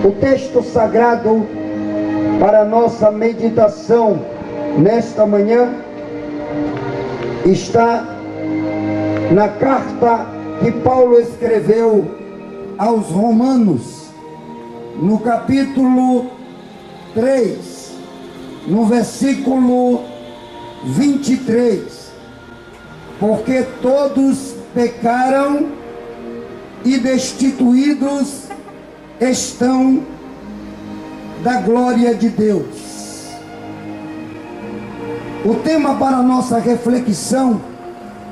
O texto sagrado para nossa meditação nesta manhã está na carta que Paulo escreveu aos Romanos, no capítulo 3, no versículo 23. Porque todos pecaram e destituídos estão da glória de Deus. O tema para nossa reflexão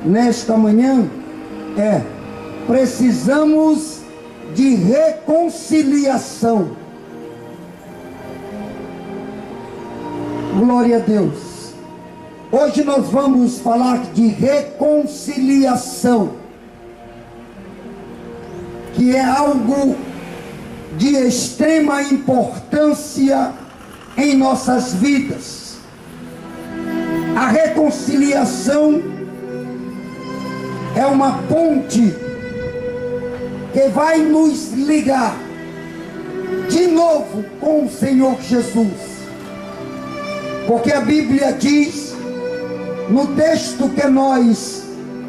nesta manhã é: precisamos de reconciliação. Glória a Deus. Hoje nós vamos falar de reconciliação, que é algo de extrema importância em nossas vidas. A reconciliação é uma ponte que vai nos ligar de novo com o Senhor Jesus. Porque a Bíblia diz, no texto que nós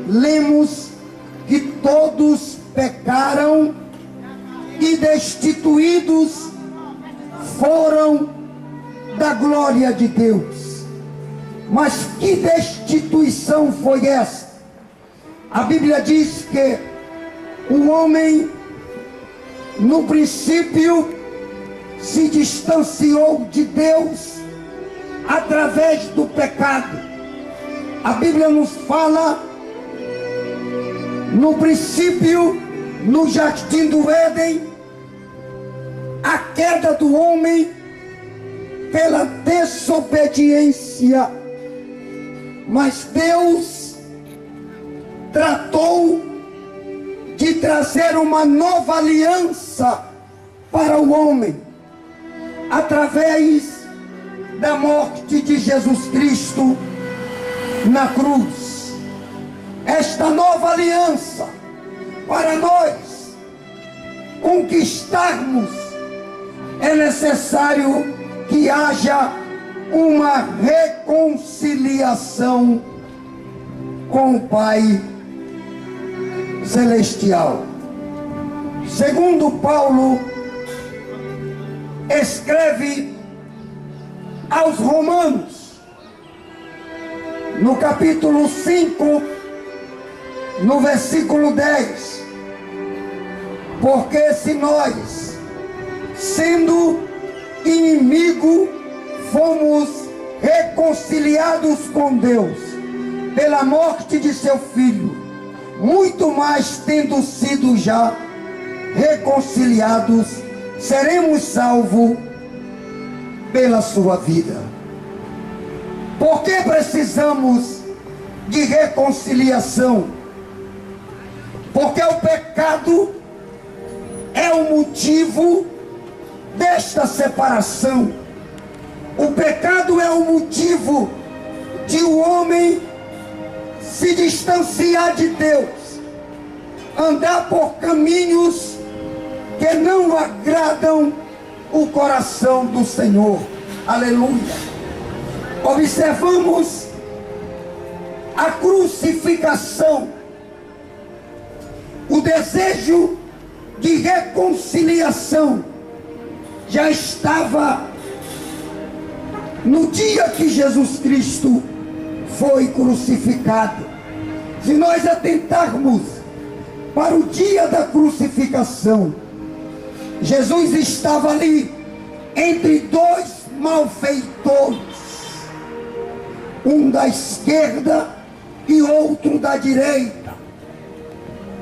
lemos, que todos pecaram e destituídos foram da glória de Deus. Mas que destituição foi essa? A Bíblia diz que o homem, no princípio, se distanciou de Deus através do pecado. A Bíblia nos fala, no princípio, no jardim do Éden, a queda do homem pela desobediência. Mas Deus tratou de trazer uma nova aliança para o homem, através da morte de Jesus Cristo na cruz. Esta nova aliança, para nós conquistarmos, é necessário que haja uma reconciliação com o Pai Celestial. Segundo Paulo escreve aos Romanos, no capítulo 5, no versículo 10, porque se nós, sendo inimigo, fomos reconciliados com Deus pela morte de seu Filho, muito mais tendo sido já reconciliados, seremos salvos pela sua vida. Por que precisamos de reconciliação? Porque o pecado é o motivo desta separação. O pecado é o motivo de o homem se distanciar de Deus, andar por caminhos que não agradam o coração do Senhor. Aleluia. Observamos a crucificação, o desejo de reconciliação já estava no dia que Jesus Cristo foi crucificado. Se nós atentarmos para o dia da crucificação, Jesus estava ali entre dois malfeitores, um da esquerda e outro da direita.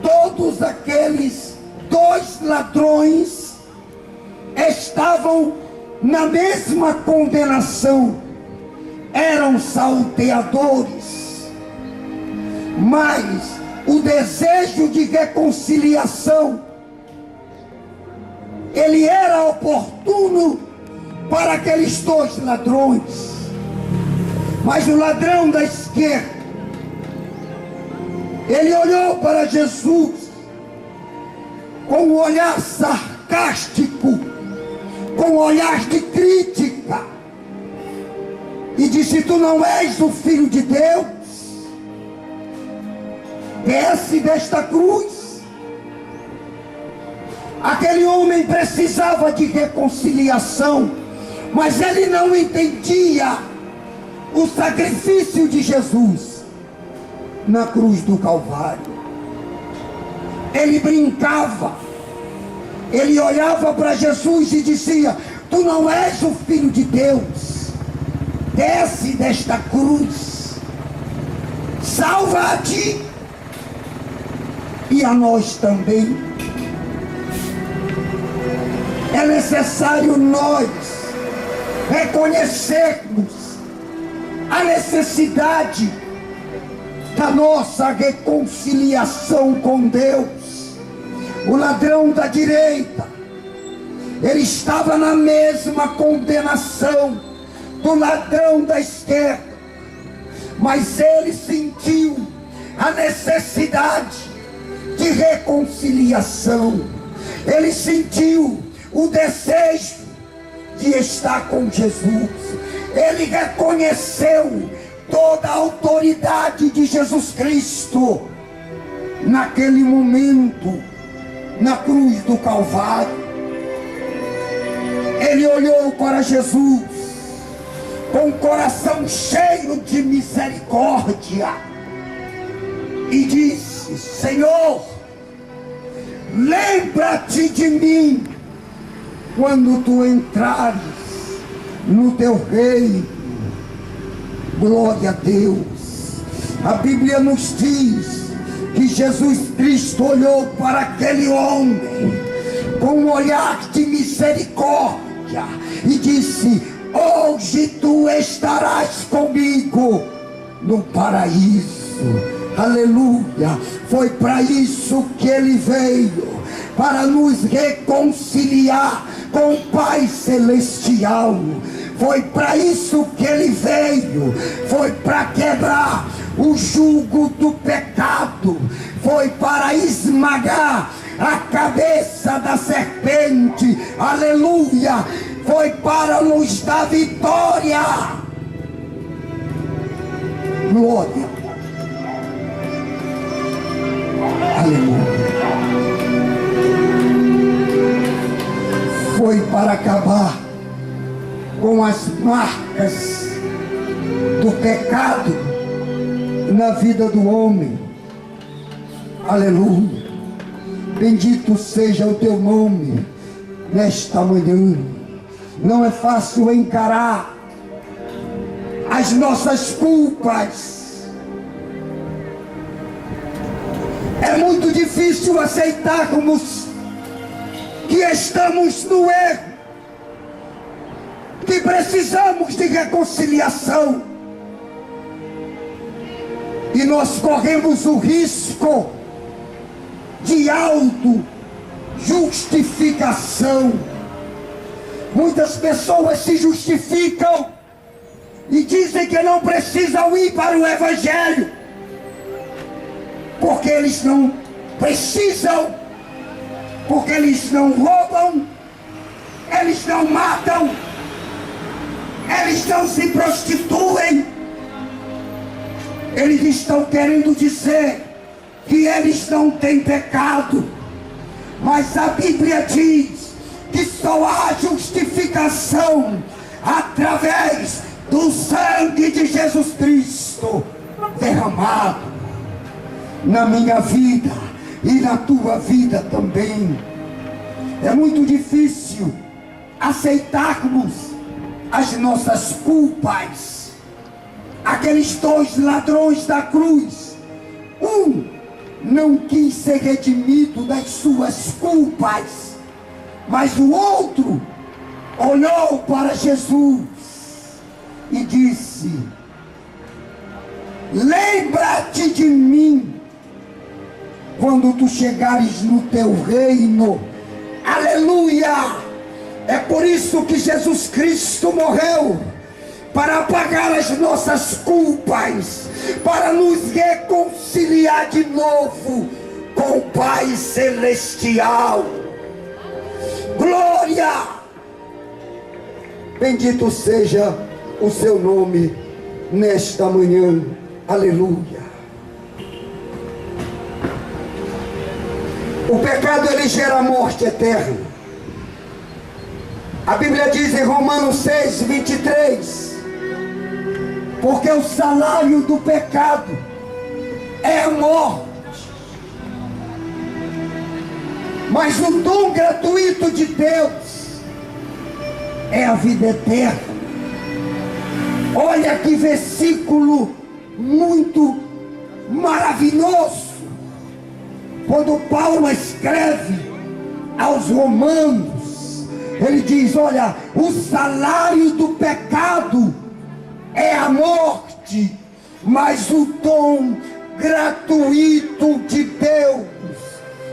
Todos aqueles dois ladrões estavam na mesma condenação, eram salteadores. Mas o desejo de reconciliação, ele era oportuno para aqueles dois ladrões. Mas o ladrão da esquerda, ele olhou para Jesus com um olhar sarcástico com um olhar de crítica e disse: tu não és o Filho de Deus? Desce desta cruz. Aquele homem precisava de reconciliação, mas ele não entendia o sacrifício de Jesus na cruz do Calvário. Ele brincava, ele olhava para Jesus e dizia: tu não és o Filho de Deus? Desce desta cruz, salva a ti e a nós também. É necessário nós reconhecermos a necessidade da nossa reconciliação com Deus. O ladrão da direita, ele estava na mesma condenação do ladrão da esquerda, mas ele sentiu a necessidade de reconciliação. Ele sentiu o desejo de estar com Jesus. Ele reconheceu toda a autoridade de Jesus Cristo naquele momento, na cruz do Calvário. Ele olhou para Jesus com o coração cheio de misericórdia e disse: Senhor, lembra-te de mim quando tu entrares no teu reino. Glória a Deus. A Bíblia nos diz que Jesus Cristo olhou para aquele homem com um olhar de misericórdia e disse: hoje tu estarás comigo no paraíso. Aleluia. Foi para isso que ele veio, para nos reconciliar com o Pai Celestial. Foi para isso que ele veio. Foi para quebrar o jugo do pecado. Foi para esmagar a cabeça da serpente. Aleluia. Foi para nos dar vitória. Glória. Aleluia. Foi para acabar com as marcas do pecado na vida do homem. Aleluia. Bendito seja o teu nome nesta manhã. Não é fácil encarar as nossas culpas. É muito difícil aceitarmos que estamos no erro, que precisamos de reconciliação, e nós corremos o risco de auto-justificação. Muitas pessoas se justificam e dizem que não precisam ir para o Evangelho, porque eles não precisam, porque eles não roubam, eles não matam, eles não se prostituem. Eles estão querendo dizer que eles não têm pecado, mas a Bíblia diz que só há justificação através do sangue de Jesus Cristo derramado na minha vida e na tua vida também. É muito difícil aceitarmos as nossas culpas. Aqueles dois ladrões da cruz, um não quis ser redimido das suas culpas, mas o outro olhou para Jesus e disse: lembra-te de mim quando tu chegares no teu reino. Aleluia. É por isso que Jesus Cristo morreu, para apagar as nossas culpas, para nos reconciliar de novo com o Pai Celestial. Glória! Bendito seja o seu nome nesta manhã. Aleluia. O pecado, ele gera morte eterna. A Bíblia diz em Romanos 6, 23, porque o salário do pecado é a morte, mas o dom gratuito de Deus é a vida eterna. Olha que versículo muito maravilhoso, quando Paulo escreve aos Romanos, ele diz: olha, o salário do pecado é a morte, mas o dom gratuito de Deus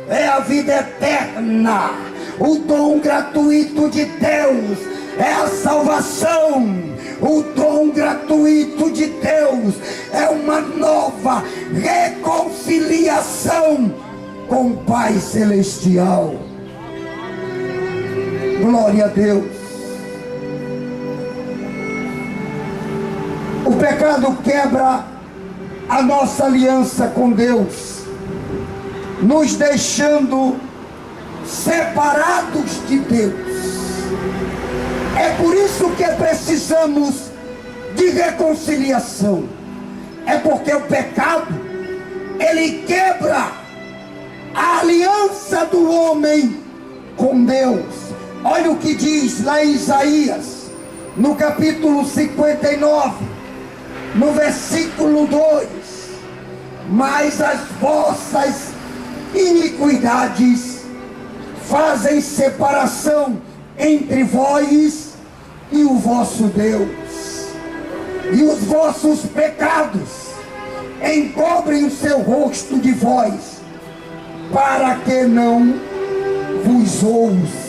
é a vida eterna. O dom gratuito de Deus é a salvação. O dom gratuito de Deus é uma nova reconciliação com o Pai Celestial. Glória a Deus. O pecado quebra a nossa aliança com Deus, nos deixando separados de Deus. É por isso que precisamos de reconciliação. É porque o pecado, ele quebra a aliança do homem com Deus. Olha o que diz lá em Isaías, no capítulo 59, no versículo 2: mas as vossas iniquidades fazem separação entre vós e o vosso Deus, e os vossos pecados encobrem o seu rosto de vós, para que não vos ouça.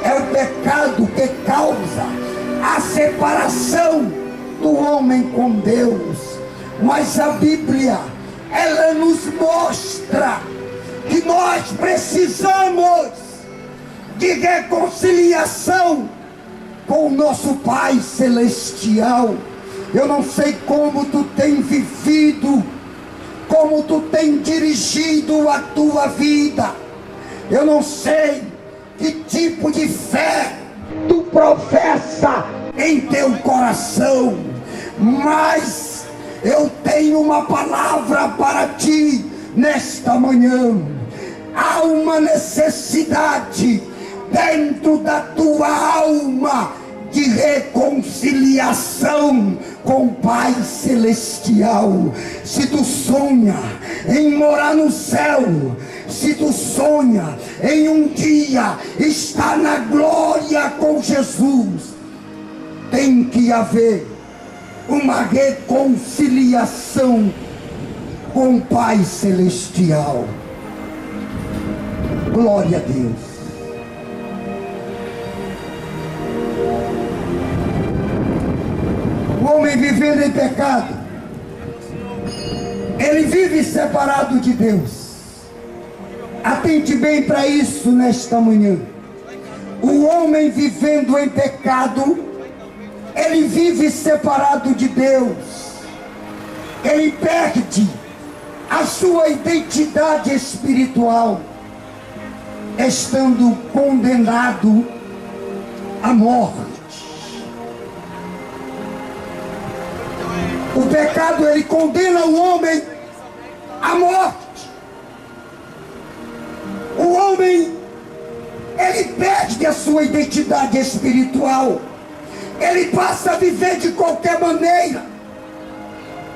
É o pecado que causa a separação do homem com Deus. Mas a Bíblia, ela nos mostra que nós precisamos de reconciliação com o nosso Pai Celestial. Eu não sei como tu tem vivido, como tu tem dirigido a tua vida. Eu não sei que tipo de fé tu professa em teu coração, mas eu tenho uma palavra para ti nesta manhã. Há uma necessidade dentro da tua alma de reconciliação com o Pai Celestial. Se tu sonha em morar no céu, se tu sonha em um dia estar na glória com Jesus, tem que haver uma reconciliação com o Pai Celestial. Glória a Deus. O homem vivendo em pecado, ele vive separado de Deus. Atente bem para isso nesta manhã. O homem vivendo em pecado, ele vive separado de Deus. Ele perde a sua identidade espiritual, estando condenado à morte. O pecado, ele condena o homem à morte. O homem, ele perde a sua identidade espiritual. Ele passa a viver de qualquer maneira,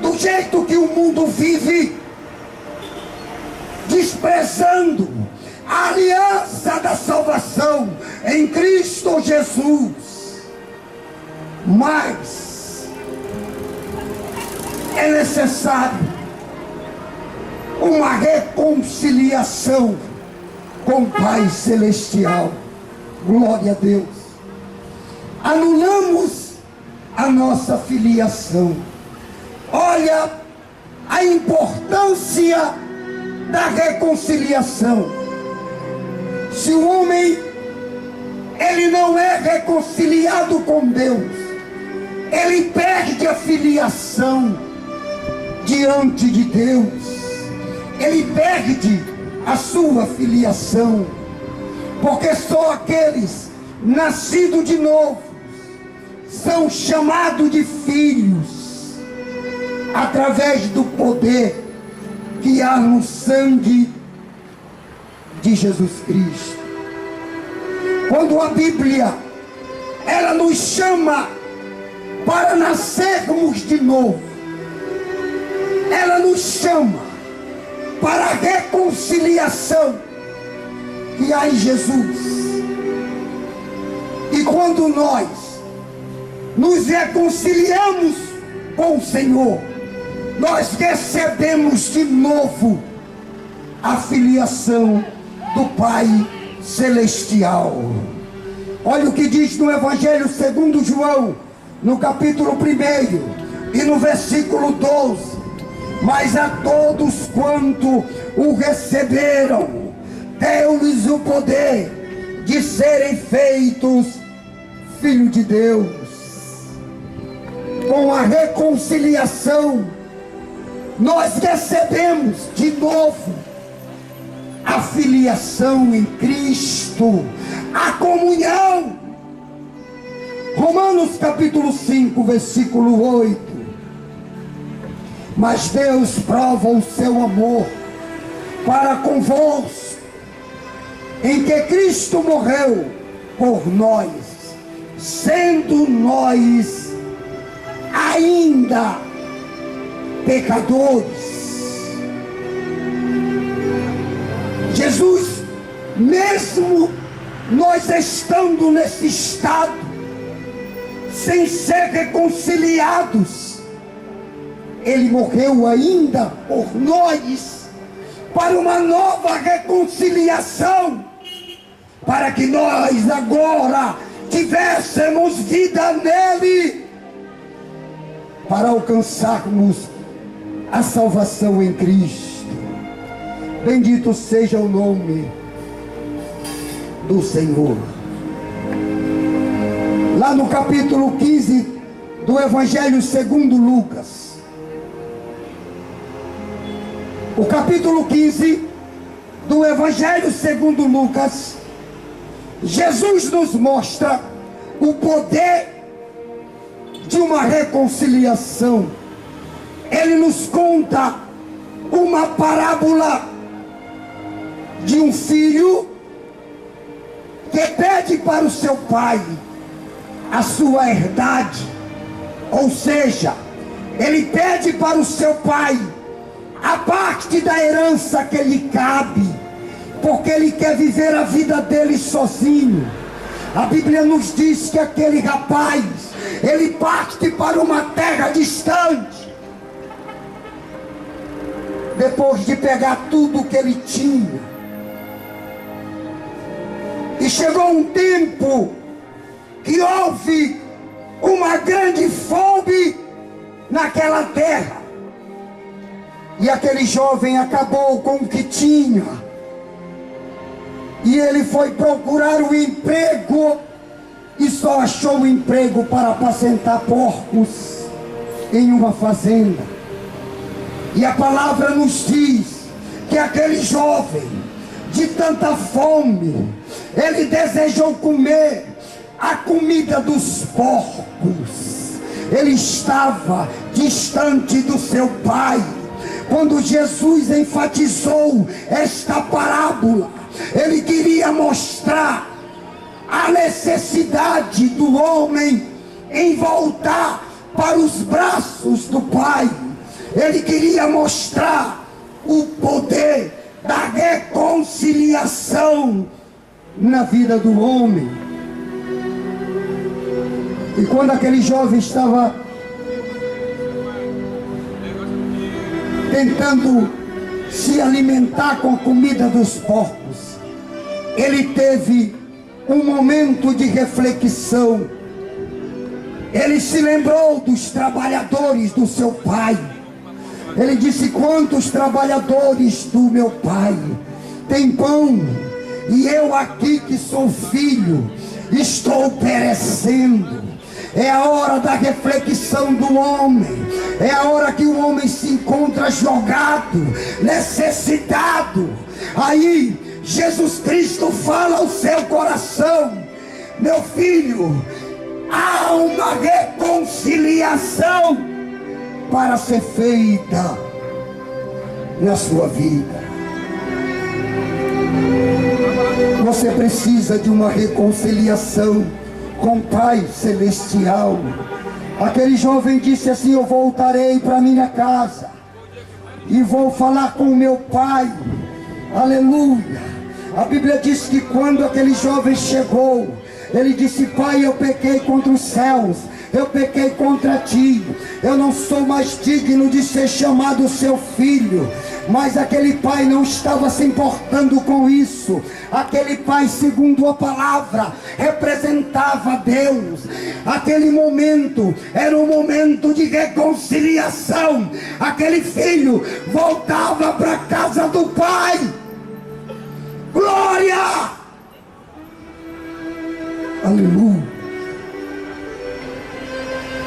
do jeito que o mundo vive, desprezando a aliança da salvação em Cristo Jesus. Mas é necessário uma reconciliação com o Pai Celestial. Glória a Deus. Anulamos a nossa filiação. Olha a importância da reconciliação. Se o homem ele não é reconciliado com Deus, ele perde a filiação diante de Deus, ele perde a sua filiação, porque só aqueles nascidos de novo são chamados de filhos, através do poder que há no sangue de Jesus Cristo. Quando a Bíblia, ela nos chama para nascermos de novo, ela nos chama para a reconciliação que há em Jesus. E quando nós nos reconciliamos com o Senhor, nós recebemos de novo a filiação do Pai Celestial. Olha o que diz no Evangelho segundo João, no capítulo 1 e no versículo 12: mas a todos quanto o receberam, deu-lhes o poder de serem feitos filhos de Deus. Com a reconciliação, nós recebemos de novo a filiação em Cristo, a comunhão. Romanos capítulo 5, versículo 8: mas Deus prova o seu amor para convosco, em que Cristo morreu por nós, sendo nós ainda pecadores. Jesus, mesmo nós estando nesse estado, sem ser reconciliados, ele morreu ainda por nós, para uma nova reconciliação, para que nós agora tivéssemos vida nele, para alcançarmos a salvação em Cristo. Bendito seja o nome do Senhor. Lá no capítulo 15 do Evangelho segundo Lucas, o capítulo 15 do Evangelho segundo Lucas, Jesus nos mostra o poder de uma reconciliação. Ele nos conta uma parábola de um filho que pede para o seu pai a sua herdade, ou seja, ele pede para o seu pai a parte da herança que lhe cabe, porque ele quer viver a vida dele sozinho. A Bíblia nos diz que aquele rapaz, ele parte para uma terra distante, depois de pegar tudo que ele tinha. E chegou um tempo que houve uma grande fome naquela terra, e aquele jovem acabou com o que tinha, e ele foi procurar um emprego, e só achou um emprego para apacentar porcos em uma fazenda. E a palavra nos diz que aquele jovem, de tanta fome, ele desejou comer a comida dos porcos. Ele estava distante do seu pai. Quando Jesus enfatizou esta parábola, ele queria mostrar a necessidade do homem em voltar para os braços do Pai. Ele queria mostrar o poder da reconciliação na vida do homem. E quando aquele jovem estava tentando se alimentar com a comida dos porcos, ele teve um momento de reflexão. Ele se lembrou dos trabalhadores do seu pai. Ele disse: quantos trabalhadores do meu pai têm pão, e eu aqui que sou filho, estou perecendo. É a hora da reflexão do homem. É a hora que o homem se encontra jogado, necessitado. Aí Jesus Cristo fala ao seu coração: meu filho, há uma reconciliação para ser feita na sua vida. Você precisa de uma reconciliação com o Pai Celestial. Aquele jovem disse assim: eu voltarei para minha casa e vou falar com o meu pai. Aleluia. A Bíblia diz que quando aquele jovem chegou, ele disse: pai, eu pequei contra os céus, eu pequei contra ti, eu não sou mais digno de ser chamado seu filho. Mas aquele pai não estava se importando com isso. Aquele pai, segundo a palavra, representava Deus. Aquele momento era um momento de reconciliação. Aquele filho voltava para a casa do pai. Glória! Aleluia!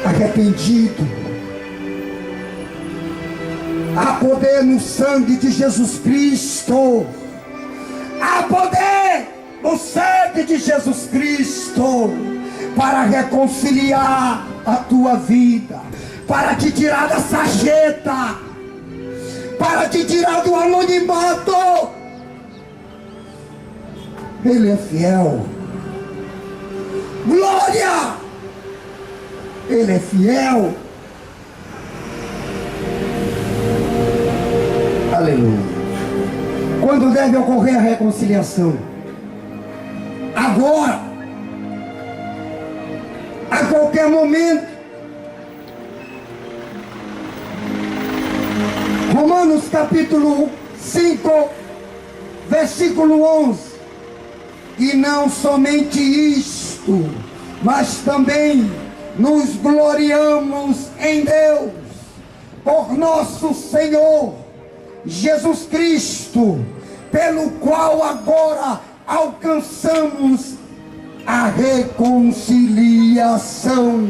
Arrependido. Há poder no sangue de Jesus Cristo. Há poder no sangue de Jesus Cristo para reconciliar a tua vida, para te tirar da sarjeta, para te tirar do anonimato. Ele é fiel. Glória! Ele é fiel. Aleluia. Quando deve ocorrer a reconciliação? Agora. A qualquer momento. Romanos capítulo 5, versículo 11. E não somente isto, mas também nos gloriamos em Deus, por nosso Senhor Jesus Cristo, pelo qual agora alcançamos a reconciliação.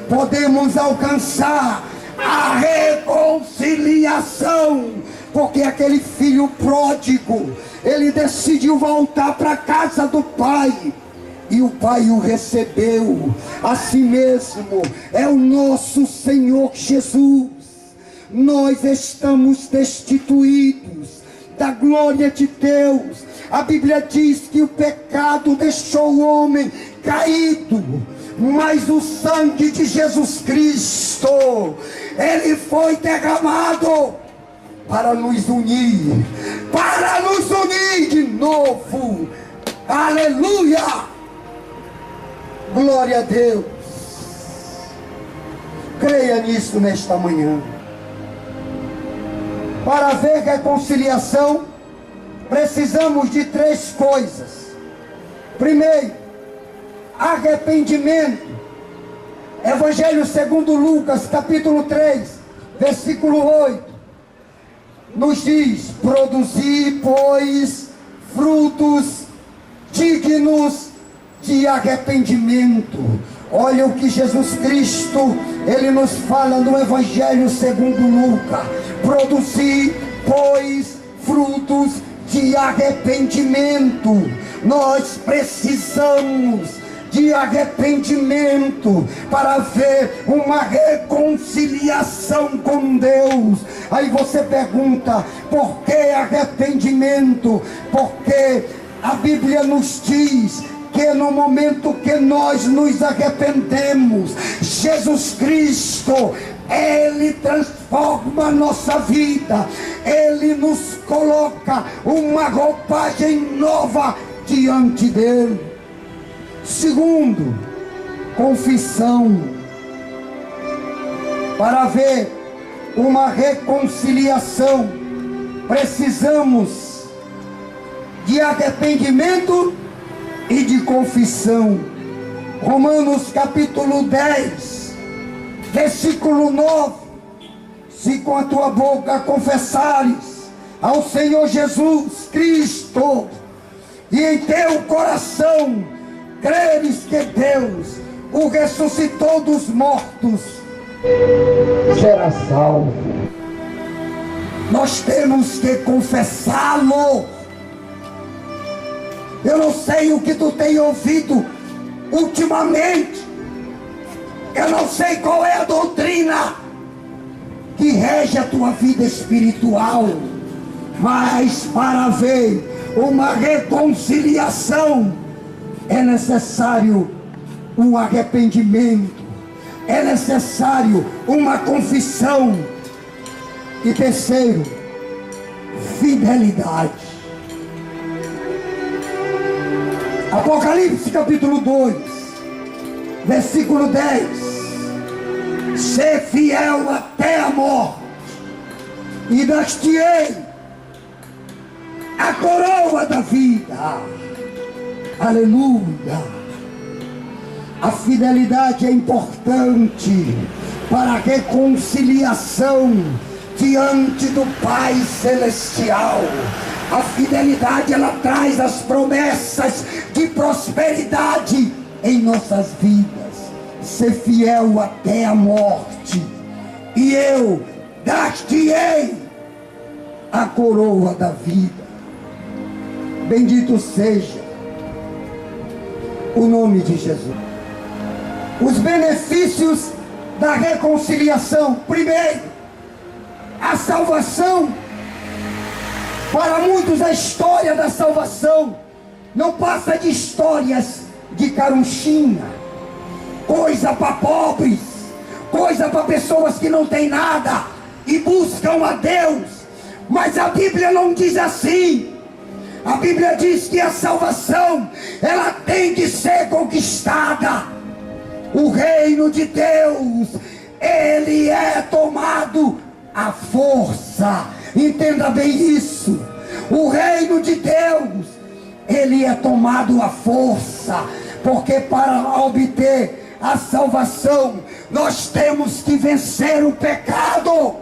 Podemos alcançar a reconciliação, porque aquele filho pródigo, ele decidiu voltar para a casa do pai, e o pai o recebeu. Assim mesmo é o nosso Senhor Jesus. Nós estamos destituídos da glória de Deus. A Bíblia diz que o pecado deixou o homem caído, mas o sangue de Jesus Cristo, ele foi derramado para nos unir de novo. Aleluia! Glória a Deus. Creia nisso nesta manhã. Para haver reconciliação, precisamos de 3 coisas. Primeiro, arrependimento. Evangelho segundo Lucas, capítulo 3, versículo 8, nos diz: produzir, pois, frutos dignos de arrependimento. Olha o que Jesus Cristo, ele nos fala no Evangelho segundo Lucas: produzir, pois, frutos de arrependimento. Nós precisamos de arrependimento para ver uma reconciliação com Deus. Aí você pergunta: por que arrependimento? Porque a Bíblia nos diz que no momento que nós nos arrependemos, Jesus Cristo, ele transforma a nossa vida, ele nos coloca uma roupagem nova diante dele. Segundo, confissão. Para haver uma reconciliação, precisamos de arrependimento e de confissão. Romanos capítulo 10, versículo 9: se com a tua boca confessares ao Senhor Jesus Cristo, e em teu coração creres que Deus o ressuscitou dos mortos, será salvo. Nós temos que confessá-lo. Eu não sei o que tu tem ouvido ultimamente. Eu não sei qual é a doutrina que rege a tua vida espiritual. Mas para haver uma reconciliação é necessário um arrependimento. É necessário uma confissão. E terceiro, fidelidade. Apocalipse capítulo 2, versículo 10. Ser fiel até a morte, e dar-te-ei a coroa da vida. Aleluia. A fidelidade é importante para a reconciliação diante do Pai Celestial. A fidelidade, ela traz as promessas de prosperidade em nossas vidas. Ser fiel até a morte, e eu dar-te-ei a coroa da vida. Bendito seja o nome de Jesus. Os benefícios da reconciliação. Primeiro, a salvação. Para muitos a história da salvação não passa de histórias de carunchinha, coisa para pobres, coisa para pessoas que não têm nada e buscam a Deus. Mas a Bíblia não diz assim. A Bíblia diz que a salvação, ela tem que ser conquistada. O reino de Deus, ele é tomado à força. Entenda bem isso. O reino de Deus, ele é tomado à força. Porque para obter a salvação, nós temos que vencer o pecado.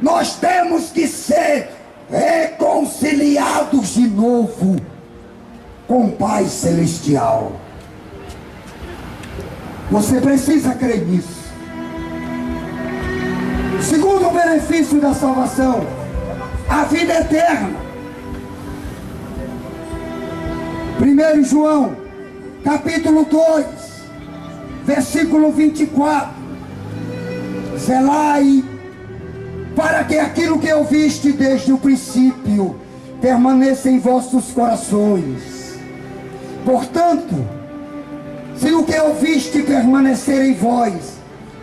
Nós temos que ser reconciliados de novo com o Pai Celestial. Você precisa crer nisso. Segundo benefício da salvação, a vida eterna. 1 João, capítulo 2, versículo 24. Zelai para que aquilo que ouviste desde o princípio permaneça em vossos corações. Portanto, se o que ouviste permanecer em vós,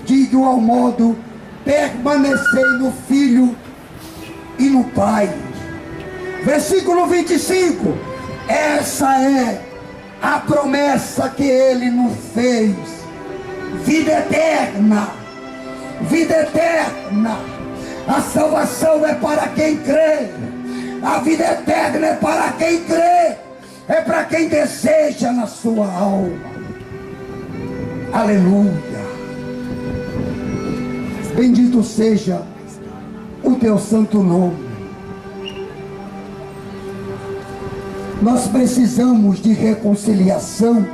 de igual modo permanecei no Filho e no Pai. Versículo 25. Essa é a promessa que Ele nos fez. Vida eterna. Vida eterna. A salvação é para quem crê. A vida eterna é para quem crê. É para quem deseja na sua alma. Aleluia. Bendito seja o teu santo nome. Nós precisamos de reconciliação.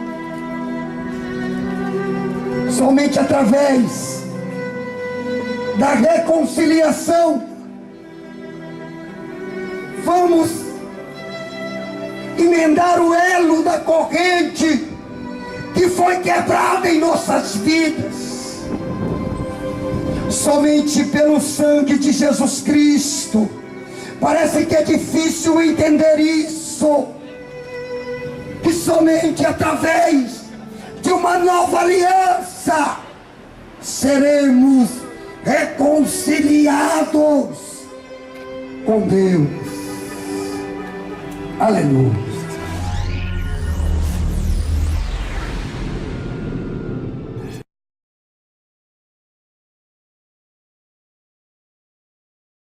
Somente através da reconciliação vamos emendar o elo da corrente que foi quebrada em nossas vidas. Somente pelo sangue de Jesus Cristo. Parece que é difícil entender isso. Que somente através de uma nova aliança seremos reconciliados com Deus. Aleluia.